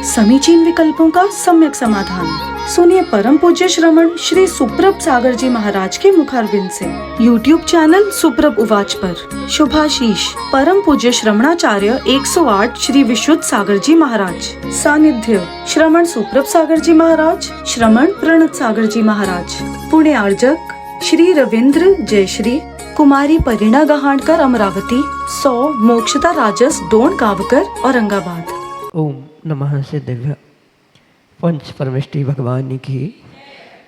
समीचीन विकल्पों का सम्यक समाधान। सुनिए परम पूज्य श्रमण श्री सुप्रभ सागर जी महाराज के मुखारविंद से YouTube चैनल सुप्रभ उवाच पर शुभाशीष परम पूज्य श्रमणाचार्य 108 श्री विशुद्ध सागर जी महाराज। सानिध्य श्रमण सुप्रभ सागर जी महाराज, श्रमण प्रणत सागर जी महाराज। पुणे आर्जक श्री रविंद्र जयश्री, कुमारी परिणा गहाणकर अमरावती, 100 मोक्षता राजस डोन गावकर औरंगाबाद। ओम नमः से दिव्य पंच परमेष्टि भगवान की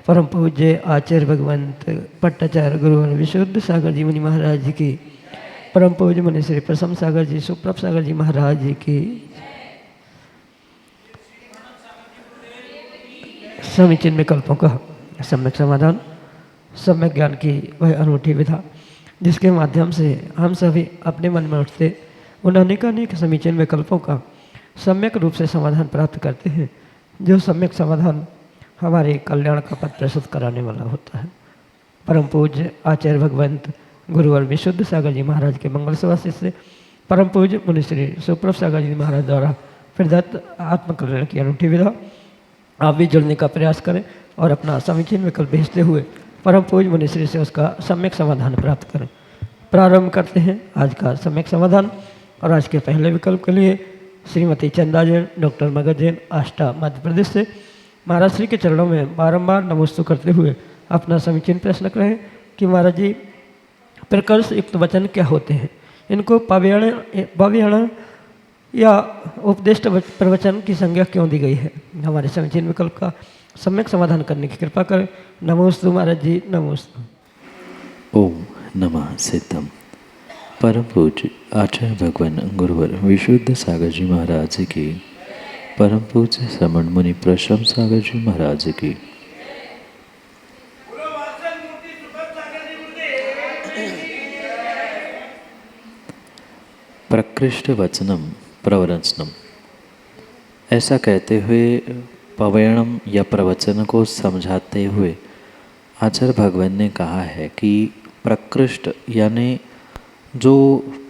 परम पूज्य आचार्य भगवंत पट्टाचार्य गुरुवर विशुद्ध सागर जी मुनि महाराज जी की, परम पूज्य मुनि श्री प्रसम सागर जी सुप्रभ सागर जी महाराज जी की समीचीन विकल्पों का सम्यक समाधान, सम्यक ज्ञान की वह अनूठी विधा जिसके माध्यम से हम सभी अपने मन में उठते उन अनेक समीचीन विकल्पों का सम्यक रूप से समाधान प्राप्त करते हैं, जो सम्यक समाधान हमारे कल्याण का पथ प्रस्तुत कराने वाला होता है। परम पूज्य आचार्य भगवंत गुरुवर विशुद्ध सागर जी महाराज के मंगल सुभाषित से परम पूज्य मुनि श्री सुप्रभ सागर जी महाराज द्वारा प्रदत्त आत्मकल्याण की अनूठी विधा आप भी जुड़ने का प्रयास करें और अपना समीचीन विकल्प भेजते हुए परम पूज्य मुनि श्री से उसका सम्यक समाधान प्राप्त करें। प्रारंभ करते हैं आज का सम्यक समाधान। और आज के पहले विकल्प के लिए श्रीमती चंदा जैन, डॉक्टर मगध जैन, आष्टा मध्य प्रदेश से महाराज श्री के चरणों में बारंबार नमोस्तु करते हुए अपना समीचीन प्रश्न करें कि महाराज जी प्रकर्ष युक्त वचन क्या होते हैं, इनको पव्यण या उपदिष्ट प्रवचन की संज्ञा क्यों दी गई है। हमारे समीचीन विकल्प का सम्यक समाधान करने की कृपा करें। नमोस्तु महाराज जी, नमोस्तु। ओम नमः सिद्धम। परम पूज्य आचार्य भगवान गुरुवर विशुद्ध सागर जी महाराज की, परम पूज्य श्रमण मुनि प्रसम सागर जी महाराज की, प्रकृष्ट वचनम प्रवचनम, ऐसा कहते हुए पवयणम या प्रवचन को समझाते हुए आचार्य भगवान ने कहा है कि प्रकृष्ट यानी जो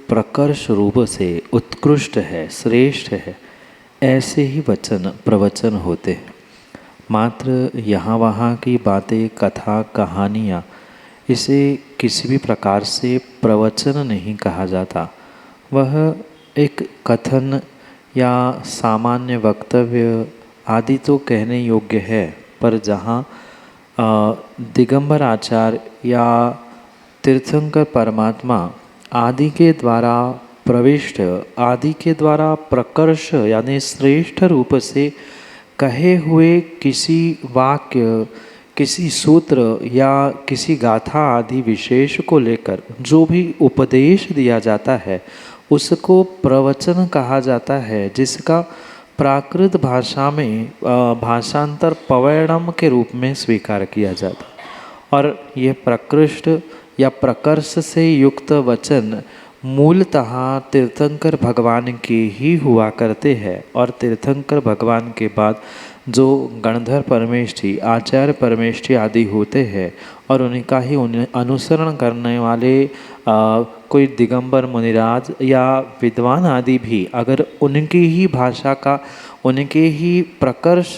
प्रकर्ष रूप से उत्कृष्ट है, श्रेष्ठ है, ऐसे ही वचन प्रवचन होते हैं। मात्र यहाँ वहाँ की बातें, कथा, कहानियाँ, इसे किसी भी प्रकार से प्रवचन नहीं कहा जाता। वह एक कथन या सामान्य वक्तव्य आदि तो कहने योग्य है, पर जहाँ दिगंबर आचार्य या तीर्थंकर परमात्मा आदि के द्वारा प्रविष्ट, आदि के द्वारा प्रकर्ष यानी श्रेष्ठ रूप से कहे हुए किसी वाक्य, किसी सूत्र या किसी गाथा आदि विशेष को लेकर जो भी उपदेश दिया जाता है उसको प्रवचन कहा जाता है, जिसका प्राकृत भाषा में भाषांतर पवयणम के रूप में स्वीकार किया जाता। और ये प्रकृष्ट या प्रकर्ष से युक्त वचन मूलतः तीर्थंकर भगवान के ही हुआ करते हैं। और तीर्थंकर भगवान के बाद जो गणधर परमेष्ठी, आचार्य परमेष्ठी आदि होते हैं और उनका ही अनुसरण करने वाले कोई दिगंबर मुनिराज या विद्वान आदि भी अगर उनकी ही भाषा का, उनके ही प्रकर्ष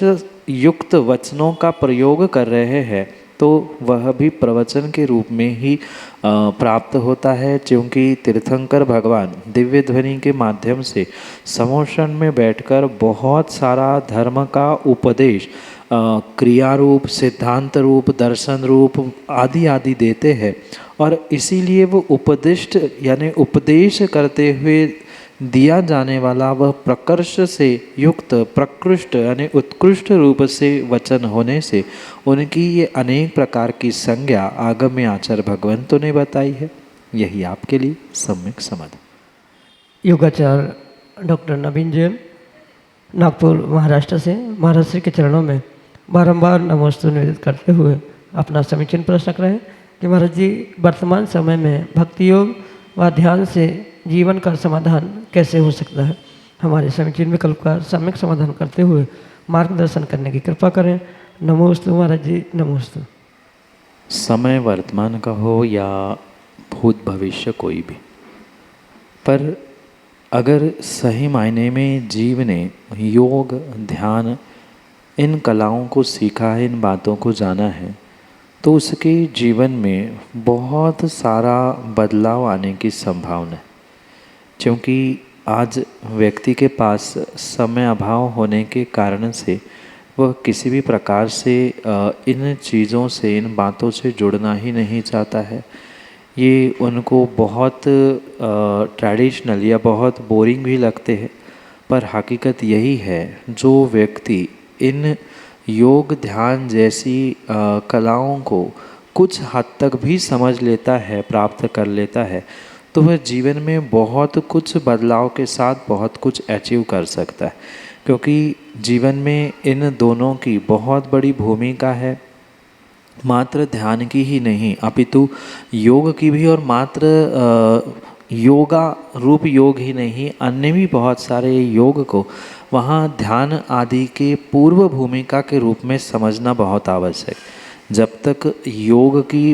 युक्त वचनों का प्रयोग कर रहे हैं तो वह भी प्रवचन के रूप में ही प्राप्त होता है, क्योंकि तीर्थंकर भगवान दिव्य ध्वनि के माध्यम से समोषण में बैठकर बहुत सारा धर्म का उपदेश क्रिया रूप, सिद्धांत रूप, दर्शन रूप आदि आदि देते हैं। और इसीलिए वो उपदिष्ट यानी उपदेश करते हुए दिया जाने वाला वह प्रकर्ष से युक्त प्रकृष्ट यानी उत्कृष्ट रूप से वचन होने से उनकी ये अनेक प्रकार की संज्ञा आगम्य आचार्य भगवंतों ने बताई है। यही आपके लिए सम्यक समाधान। योगाचार्य डॉक्टर नवीन जैन, नागपुर महाराष्ट्र से महाराज श्री के चरणों में बारंबार नमोस्तु निवेदित करते हुए अपना समीचीन प्रश्न करें कि महाराज जी वर्तमान समय में भक्ति योग व ध्यान से जीवन का समाधान कैसे हो सकता है। हमारे समीचीन विकल्प का सम्यक समाधान करते हुए मार्गदर्शन करने की कृपा करें। नमोस्तु महाराज जी, नमोस्तु। समय वर्तमान का हो या भूत भविष्य कोई भी, पर अगर सही मायने में जीव ने योग, ध्यान, इन कलाओं को सीखा है, इन बातों को जाना है, तो उसके जीवन में बहुत सारा बदलाव आने की संभावना है। क्योंकि आज व्यक्ति के पास समय अभाव होने के कारण से वह किसी भी प्रकार से इन चीज़ों से, इन बातों से जुड़ना ही नहीं चाहता है। ये उनको बहुत ट्रेडिशनल या बहुत बोरिंग भी लगते हैं। पर हकीकत यही है, जो व्यक्ति इन योग, ध्यान जैसी कलाओं को कुछ हद तक भी समझ लेता है, प्राप्त कर लेता है, तो वह जीवन में बहुत कुछ बदलाव के साथ बहुत कुछ अचीव कर सकता है। क्योंकि जीवन में इन दोनों की बहुत बड़ी भूमिका है, मात्र ध्यान की ही नहीं अपितु योग की भी, और मात्र योगा रूप योग ही नहीं, अन्य भी बहुत सारे योग को वहाँ ध्यान आदि के पूर्व भूमिका के रूप में समझना बहुत आवश्यक। जब तक योग की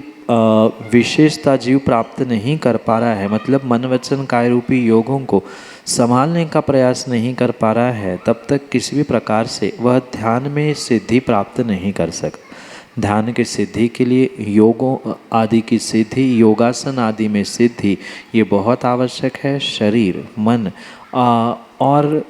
विशेषता जीव प्राप्त नहीं कर पा रहा है, मतलब मन वचन काय रूपी योगों को संभालने का प्रयास नहीं कर पा रहा है, तब तक किसी भी प्रकार से वह ध्यान में सिद्धि प्राप्त नहीं कर सकता। ध्यान की सिद्धि के लिए योगों आदि की सिद्धि, योगासन आदि में सिद्धि, ये बहुत आवश्यक है। शरीर, मन और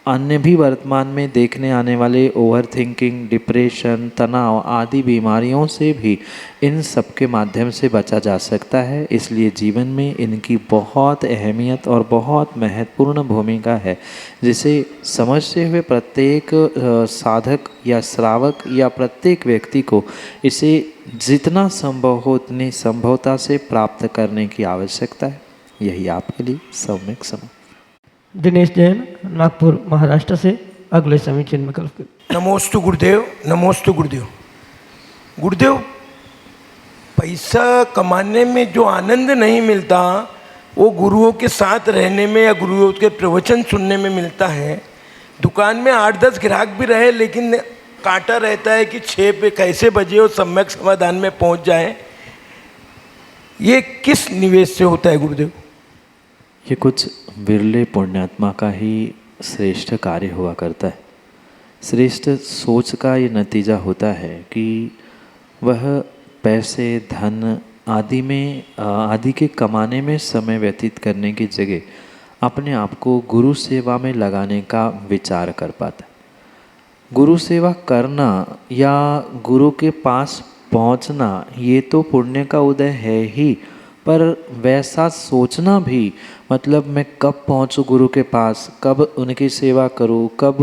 अन्य भी वर्तमान में देखने आने वाले ओवर थिंकिंग, डिप्रेशन, तनाव आदि बीमारियों से भी इन सब के माध्यम से बचा जा सकता है। इसलिए जीवन में इनकी बहुत अहमियत और बहुत महत्वपूर्ण भूमिका है, जिसे समझते हुए प्रत्येक साधक या श्रावक या प्रत्येक व्यक्ति को इसे जितना संभव हो उतनी संभवता से प्राप्त करने की आवश्यकता है। यही आपके लिए सम्यक समय। दिनेश जैन, नागपुर, महाराष्ट्र से अगले समीचीन विकल्प। नमोस्तु गुरुदेव, नमोस्तु गुरुदेव। गुरुदेव, पैसा कमाने में जो आनंद नहीं मिलता वो गुरुओं के साथ रहने में या गुरुओं के प्रवचन सुनने में मिलता है। दुकान में 8-10 ग्राहक भी रहे, लेकिन कांटा रहता है कि 6 पे कैसे बजे वो सम्यक समाधान में पहुंच जाए। ये किस निवेश से होता है गुरुदेव? ये कुछ विरले पुण्यात्मा का ही श्रेष्ठ कार्य हुआ करता है। श्रेष्ठ सोच का ये नतीजा होता है कि वह पैसे, धन आदि के कमाने में समय व्यतीत करने की जगह अपने आप को गुरु सेवा में लगाने का विचार कर पाता है। गुरु सेवा करना या गुरु के पास पहुंचना ये तो पुण्य का उदय है ही, पर वैसा सोचना भी, मतलब मैं कब पहुंचूं गुरु के पास, कब उनकी सेवा करूं, कब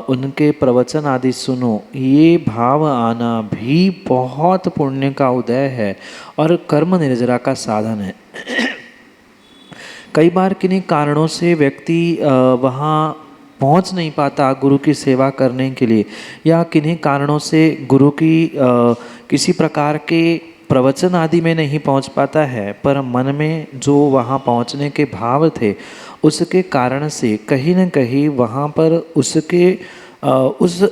उनके प्रवचन आदि सुनूं, ये भाव आना भी बहुत पुण्य का उदय है और कर्म निर्जरा का साधन है। कई बार किन्हीं कारणों से व्यक्ति वहाँ पहुँच नहीं पाता गुरु की सेवा करने के लिए, या किन्हीं कारणों से गुरु की किसी प्रकार के प्रवचन आदि में नहीं पहुंच पाता है, पर मन में जो वहाँ पहुँचने के भाव थे उसके कारण से कहीं न कहीं वहाँ पर उसके उस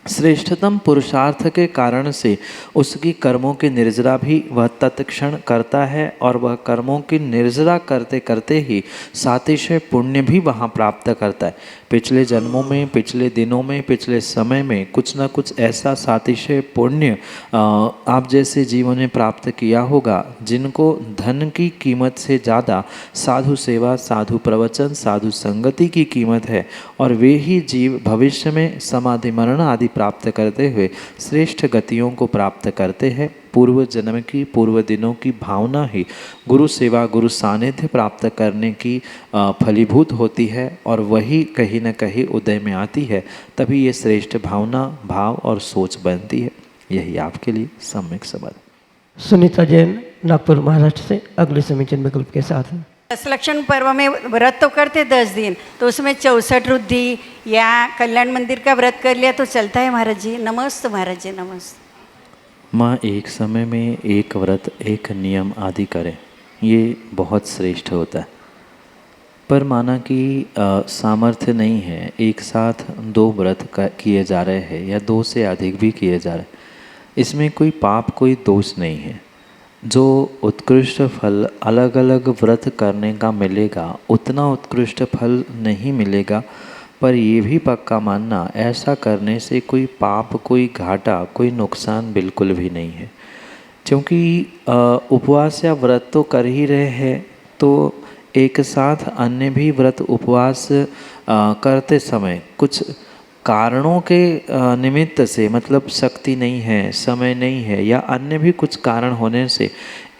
श्रेष्ठतम पुरुषार्थ के कारण से उसकी कर्मों की निर्जरा भी वह तत्क्षण करता है, और वह कर्मों की निर्जरा करते करते ही सातिशय पुण्य भी वहाँ प्राप्त करता है। पिछले जन्मों में, पिछले दिनों में, पिछले समय में कुछ न कुछ ऐसा सातिशय पुण्य आप जैसे जीवों ने प्राप्त किया होगा, जिनको धन की कीमत से ज़्यादा साधु सेवा, साधु प्रवचन, साधु संगति की कीमत है। और वे ही जीव भविष्य में समाधि मरण आदि प्राप्त करते हुए श्रेष्ठ गतियों को प्राप्त करते हैं। पूर्व जन्म की, पूर्व दिनों की भावना ही गुरु सेवा, गुरु सानिध्य प्राप्त करने की फलीभूत होती है, और वही कहीं न कहीं उदय में आती है। तभी ये श्रेष्ठ भावना, भाव और सोच बनती है। यही आपके लिए सम्यक संबंध। सुनीता जैन, नागपुर, महाराष्ट्र से अगले समीचीन विकल्प के साथ हैं। दशलक्षण पर्व में व्रत तो करते 10 दिन, तो उसमें 64 रुद्धि या कल्याण मंदिर का व्रत कर लिया तो चलता है महाराज जी? नमस्ते महाराज जी, नमस्ते। माँ, एक समय में एक व्रत, एक नियम आदि करें, ये बहुत श्रेष्ठ होता है। पर माना कि सामर्थ्य नहीं है, एक साथ 2 व्रत किए जा रहे हैं या 2 से अधिक भी किए जा रहे हैं, इसमें कोई पाप, कोई दोष नहीं है। जो उत्कृष्ट फल अलग अलग व्रत करने का मिलेगा उतना उत्कृष्ट फल नहीं मिलेगा। पर ये भी पक्का मानना, ऐसा करने से कोई पाप, कोई घाटा, कोई नुकसान बिल्कुल भी नहीं है। क्योंकि उपवास या व्रत तो कर ही रहे हैं, तो एक साथ अन्य भी व्रत उपवास करते समय कुछ कारणों के निमित्त से, मतलब शक्ति नहीं है, समय नहीं है, या अन्य भी कुछ कारण होने से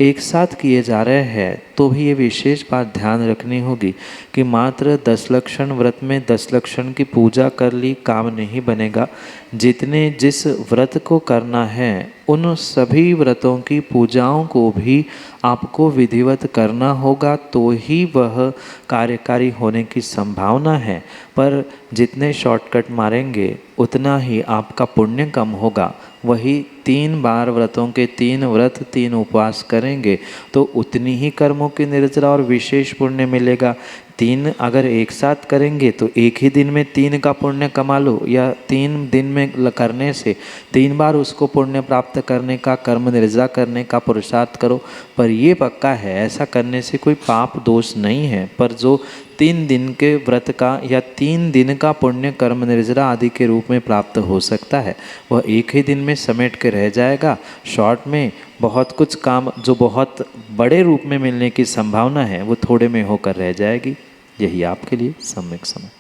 एक साथ किए जा रहे हैं, तो भी ये विशेष बात ध्यान रखनी होगी कि मात्र 10 लक्षण व्रत में 10 लक्षण की पूजा कर ली काम नहीं बनेगा। जितने जिस व्रत को करना है उन सभी व्रतों की पूजाओं को भी आपको विधिवत करना होगा, तो ही वह कार्यकारी होने की संभावना है। पर जितने शॉर्टकट मारेंगे उतना ही आपका पुण्य कम होगा। वही 3 बार व्रतों के 3 व्रत 3 उपवास करेंगे तो उतनी ही कर्मों की निर्जरा और विशेष पुण्य मिलेगा। 3 अगर एक साथ करेंगे तो एक ही दिन में 3 का पुण्य कमा लो, या 3 दिन में करने से 3 बार उसको पुण्य प्राप्त करने का, कर्म निर्जरा करने का पुरुषार्थ करो। पर ये पक्का है, ऐसा करने से कोई पाप दोष नहीं है। पर जो 3 दिन के व्रत का या 3 दिन का पुण्य कर्म निर्जरा आदि के रूप में प्राप्त हो सकता है, वह एक ही दिन में समेट के रह जाएगा। शॉर्ट में बहुत कुछ काम जो बहुत बड़े रूप में मिलने की संभावना है वो थोड़े में होकर रह जाएगी। यही आपके लिए सम्यक समय।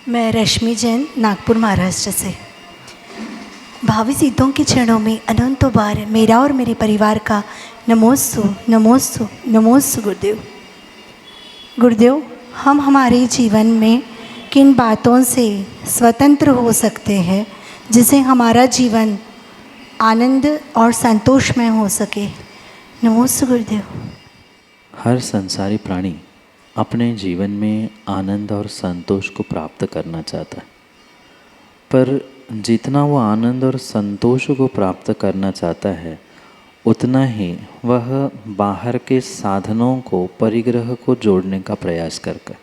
मैं रश्मि जैन, नागपुर, महाराष्ट्र से। भावी सिद्धों के क्षणों में अनंतों बार मेरा और मेरे परिवार का नमोस्तु नमोस्तु नमोस्तु गुरुदेव। गुरुदेव, हम हमारे जीवन में किन बातों से स्वतंत्र हो सकते हैं जिससे हमारा जीवन आनंद और संतोषमय हो सके? नमोस्तु गुरुदेव। हर संसारी प्राणी अपने जीवन में आनंद और संतोष को प्राप्त करना चाहता है, पर जितना वो आनंद और संतोष को प्राप्त करना चाहता है उतना ही वह बाहर के साधनों को, परिग्रह को जोड़ने का प्रयास करता है,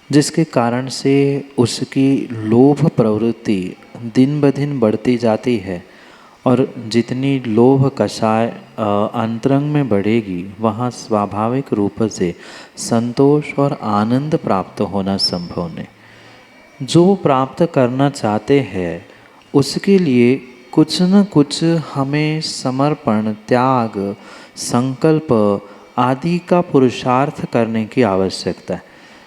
जिसके कारण से उसकी लोभ प्रवृत्ति दिन ब दिन बढ़ती जाती है। और जितनी लोभ कषाय अंतरंग में बढ़ेगी, वहाँ स्वाभाविक रूप से संतोष और आनंद प्राप्त होना संभव नहीं। जो प्राप्त करना चाहते हैं उसके लिए कुछ न कुछ हमें समर्पण, त्याग, संकल्प आदि का पुरुषार्थ करने की आवश्यकता है।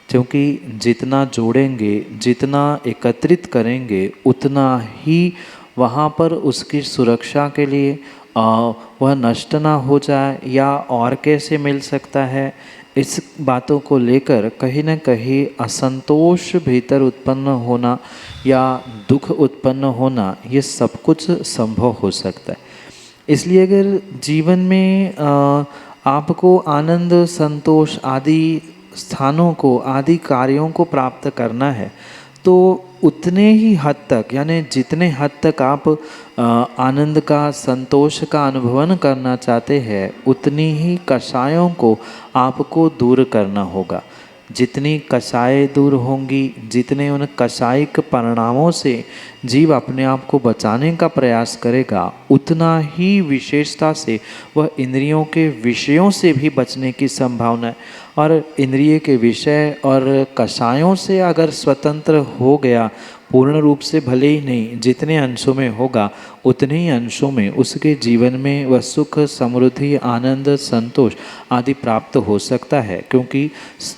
क्योंकि जितना जोड़ेंगे, जितना एकत्रित करेंगे, उतना ही वहाँ पर उसकी सुरक्षा के लिए वह नष्ट ना हो जाए या और कैसे मिल सकता है, इस बातों को लेकर कहीं न कहीं असंतोष भीतर उत्पन्न होना या दुख उत्पन्न होना, ये सब कुछ संभव हो सकता है। इसलिए अगर जीवन में आपको आनंद, संतोष आदि स्थानों को, आदि कार्यों को प्राप्त करना है, तो उतने ही हद तक, यानी जितने हद तक आप आनंद का, संतोष का अनुभवन करना चाहते हैं, उतनी ही कषायों को आपको दूर करना होगा। जितनी कषाय दूर होंगी, जितने उन कषायिक परिणामों से जीव अपने आप को बचाने का प्रयास करेगा, उतना ही विशेषता से वह इंद्रियों के विषयों से भी बचने की संभावना है। और इंद्रिय के विषय और कषायों से अगर स्वतंत्र हो गया, पूर्ण रूप से भले ही नहीं, जितने अंशों में होगा उतने ही अंशों में उसके जीवन में वह सुख, समृद्धि, आनंद, संतोष आदि प्राप्त हो सकता है। क्योंकि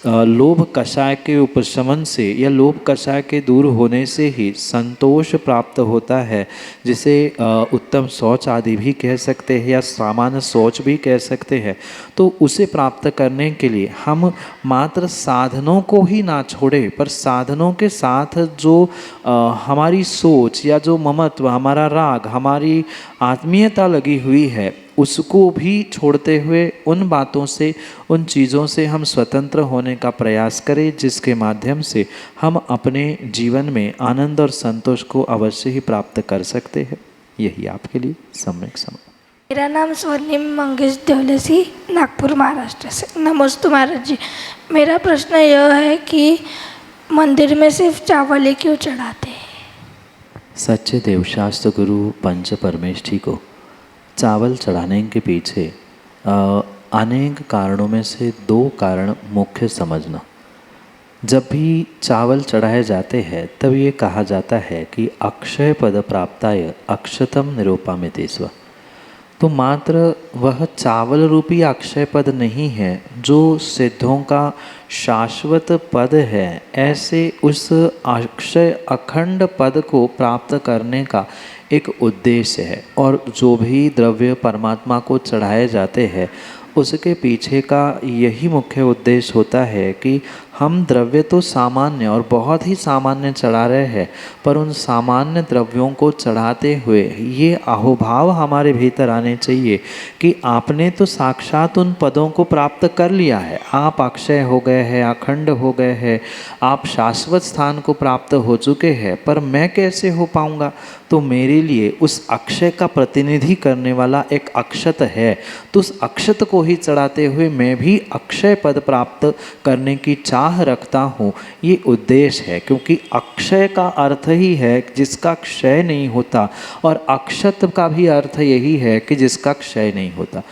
लोभ कषाय के उपशमन से या लोभ कषाय के दूर होने से ही संतोष प्राप्त होता है, जिसे उत्तम शौच आदि भी कह सकते हैं या सामान्य शौच भी कह सकते हैं। तो उसे प्राप्त करने के लिए हम मात्र साधनों को ही ना छोड़े, पर साधनों के साथ जो हमारी सोच या जो ममत्व, हमारा राग, हमारी आत्मीयता लगी हुई है, उसको भी छोड़ते हुए उन बातों से, उन चीज़ों से हम स्वतंत्र होने का प्रयास करें, जिसके माध्यम से हम अपने जीवन में आनंद और संतोष को अवश्य ही प्राप्त कर सकते हैं। यही आपके लिए सम्यक समय। मेरा नाम स्वर्णिम मंगेश देवलसी, नागपुर, महाराष्ट्र से। नमस्ते महाराज जी, मेरा प्रश्न यह है कि मंदिर में सिर्फ चावल ही क्यों चढ़ाते हैं? सच्चे देवशास्त्र गुरु पंच परमेष्ठी को चावल चढ़ाने के पीछे अनेक कारणों में से 2 कारण मुख्य समझना। जब भी चावल चढ़ाए जाते हैं तब ये कहा जाता है कि अक्षय पद प्राप्ताय अक्षतम निरूपामितेस्व। तो मात्र वह चावल रूपी अक्षय पद नहीं है जो सिद्धों का शाश्वत पद है, ऐसे उस अक्षय अखंड पद को प्राप्त करने का एक उद्देश्य है। और जो भी द्रव्य परमात्मा को चढ़ाए जाते हैं उसके पीछे का यही मुख्य उद्देश्य होता है कि हम द्रव्य तो सामान्य और बहुत ही सामान्य चढ़ा रहे हैं, पर उन सामान्य द्रव्यों को चढ़ाते हुए ये अहोभाव हमारे भीतर आने चाहिए कि आपने तो साक्षात उन पदों को प्राप्त कर लिया है, आप अक्षय हो गए हैं, अखंड हो गए हैं, आप शाश्वत स्थान को प्राप्त हो चुके हैं, पर मैं कैसे हो पाऊँगा? तो मेरे लिए उस अक्षय का प्रतिनिधि करने वाला एक अक्षत है, तो उस अक्षत को ही चढ़ाते हुए मैं भी अक्षय पद प्राप्त करने की चाह रखता हूँ। ये उद्देश्य है, क्योंकि अक्षय का अर्थ ही है जिसका क्षय नहीं होता, और अक्षत का भी अर्थ यही है कि जिसका क्षय नहीं होता।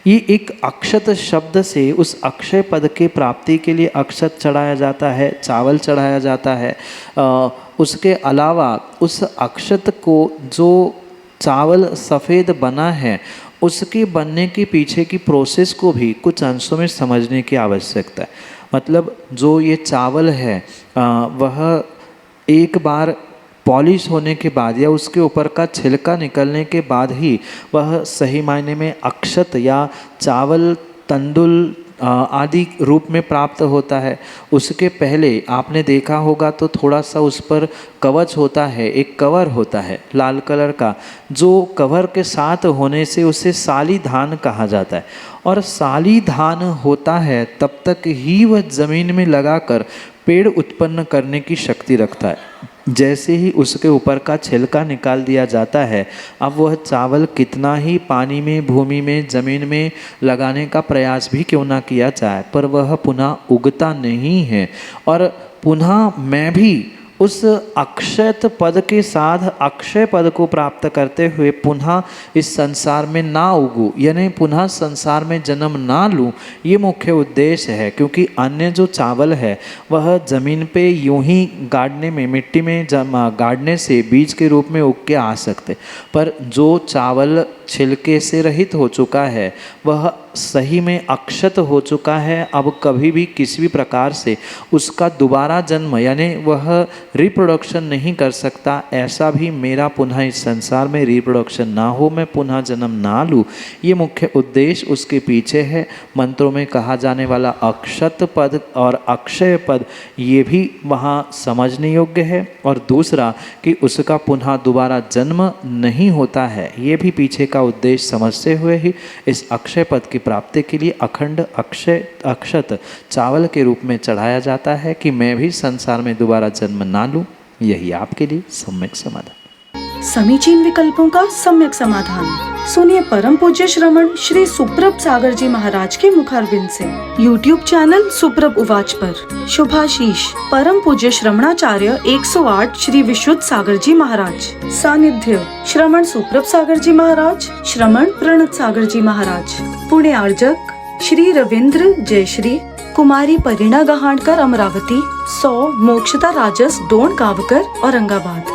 ये एक अक्षत शब्द से उस अक्षय पद के प्राप्ति के लिए अक्षत चढ़ाया जाता है, चावल चढ़ाया जाता है। उसके अलावा उस अक्षत को जो चावल सफ़ेद बना है उसके बनने के पीछे की प्रोसेस को भी कुछ अंशों में समझने की आवश्यकता है। मतलब जो ये चावल है वह एक बार पॉलिश होने के बाद या उसके ऊपर का छिलका निकलने के बाद ही वह सही मायने में अक्षत या चावल तंदुल आदि रूप में प्राप्त होता है। उसके पहले आपने देखा होगा तो थोड़ा सा उस पर कवच होता है, एक कवर होता है लाल कलर का, जो कवर के साथ होने से उसे साली धान कहा जाता है। और साली धान होता है तब तक ही वह ज़मीन में लगाकर पेड़ उत्पन्न करने की शक्ति रखता है। जैसे ही उसके ऊपर का छिलका निकाल दिया जाता है, अब वह चावल कितना ही पानी में, भूमि में, ज़मीन में लगाने का प्रयास भी क्यों ना किया जाए, पर वह पुनः उगता नहीं है। और पुनः मैं भी उस अक्षत पद के साथ अक्षय पद को प्राप्त करते हुए पुनः इस संसार में ना उगूँ, यानी पुनः संसार में जन्म ना लूँ, ये मुख्य उद्देश्य है। क्योंकि अन्य जो चावल है वह ज़मीन पे यूं ही गाड़ने में, मिट्टी में गाड़ने से बीज के रूप में उग के आ सकते, पर जो चावल छिलके से रहित हो चुका है वह सही में अक्षत हो चुका है। अब कभी भी किसी भी प्रकार से उसका दोबारा जन्म यानी वह रिप्रोडक्शन नहीं कर सकता। ऐसा भी मेरा पुनः इस संसार में रिप्रोडक्शन ना हो, मैं पुनः जन्म ना लूँ, ये मुख्य उद्देश्य उसके पीछे है। मंत्रों में कहा जाने वाला अक्षत पद और अक्षय पद ये भी वहाँ समझने योग्य है। और दूसरा कि उसका पुनः दोबारा जन्म नहीं होता है, ये भी पीछे का उद्देश्य समझते हुए ही इस अक्षय पद की प्राप्ति के लिए अखंड अक्षत चावल के रूप में चढ़ाया जाता है कि मैं भी संसार में दोबारा जन्म ना लूं। यही आपके लिए सम्यक समाधान। समीचीन विकल्पों का सम्यक समाधान सुनिए परम पूज्य श्रमण श्री सुप्रभ सागर जी महाराज के मुखारविंद से। YouTube चैनल सुप्रभ उवाच पर शुभाशीष परम पूज्य श्रमणाचार्य 108 श्री विशुद्ध सागर जी महाराज। सानिध्य श्रमण सुप्रभ सागर जी महाराज, श्रमण प्रणत सागर जी महाराज। पुणे आर्जक श्री रविंद्र जयश्री, कुमारी परिणा गहाणकर अमरावती, 100 मोक्षता राजस डोन गावकर औरंगाबाद।